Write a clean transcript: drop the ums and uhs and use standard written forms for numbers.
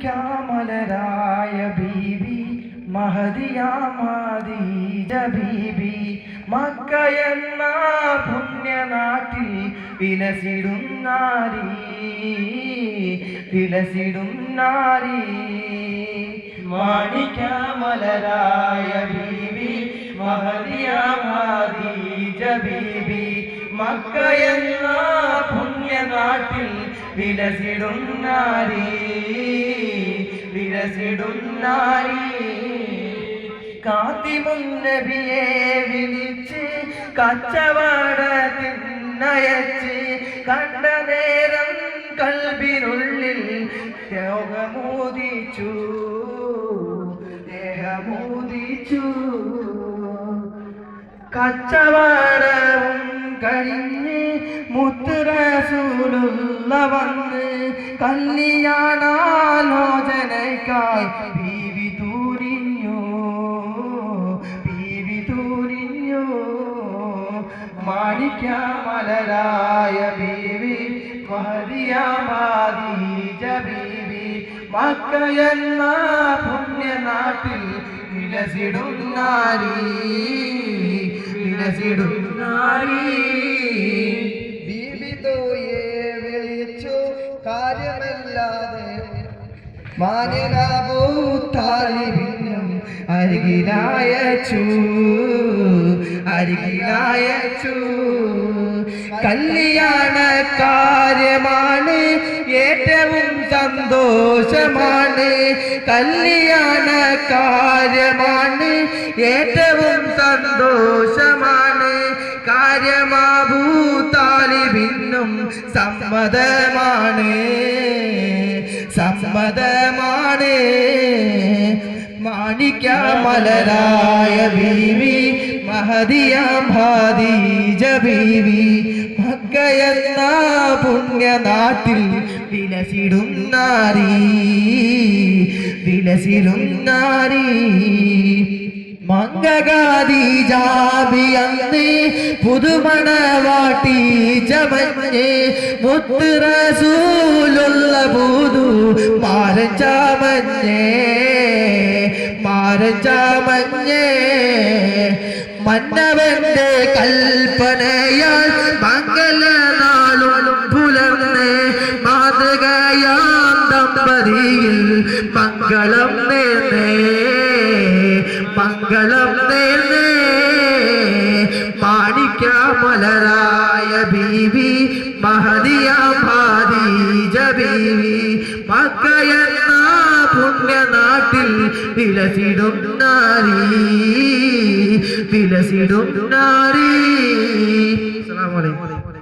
മാണിക്യാമലരായ ബീബി മഹദിയാമദീജ ബീബി മക്കയെന്ന പുണ്യനാട്ടിൽ വിലസിടും നാരി മാണിക്യമലരായ ബീബി മഹദിയാമദീജ ബീബി മക്കയെന്ന പുണ്യനാട്ടിൽ വിലസിടും നാരി കാത്തിമുൻ നബിയെ വിളിച്ച് കച്ചവടത്തിനയച്ച് കണ്ട നേരം കൽബിനുള്ളിൽ ദേഹമോദിച്ചു കച്ചവടവും കഴിഞ്ഞ് മുത്ത് റസൂലുള്ള വന്ന് കല്യാണാലോചനയ്ക്കായി ബീവി തൂരിഞ്ഞു മാണിക്യമലരായ ബീവി മഹദിയാമദീജ ബീവി മക്കയെന്ന പുണ്യനാട്ടിൽ വിലസിടും നാരി ബീബി തോയെ വിളിച്ചു കാര്യമല്ലാതെ മാനിനാബൂ താലിബിനും അരികിലായച്ചു കല്യാണ കാര്യമാണ് ഏറ്റവും സന്തോഷമാണ് കല്യാണ കാര്യമാണ് ഏറ്റവും സന്തോഷമാണ് കാര്യമാബൂ താലിബിനും സമ്മതമാണ് മാണിക്യമലരായ ബീവി മഹദിയാമദീജ ബീവി മക്കയെന്ന പുണ്യനാട്ടിൽ വിലസിടും നാരി മംഗഖദീജാബിയന്ന് പുതുമണവാട്ടി ചമഞ്ഞ് മുത്ത് റസൂലുള്ള പുതു മാരഞ്ചാമഞ്ഞേ മന്നവന്റെ കൽപ്പനയാൽ മംഗളനാളും പുലർന്ന് മാതൃകയാം ദമ്പതിയിൽ മംഗളം നേർന്നേ മാണിക്യമലരായ ബീവി മഹദിയാമദീജ ബീവി മക്കയെന്ന പുണ്യനാട്ടിൽ വിലസിടും നാരി. അസ്സലാമു അലൈക്കും.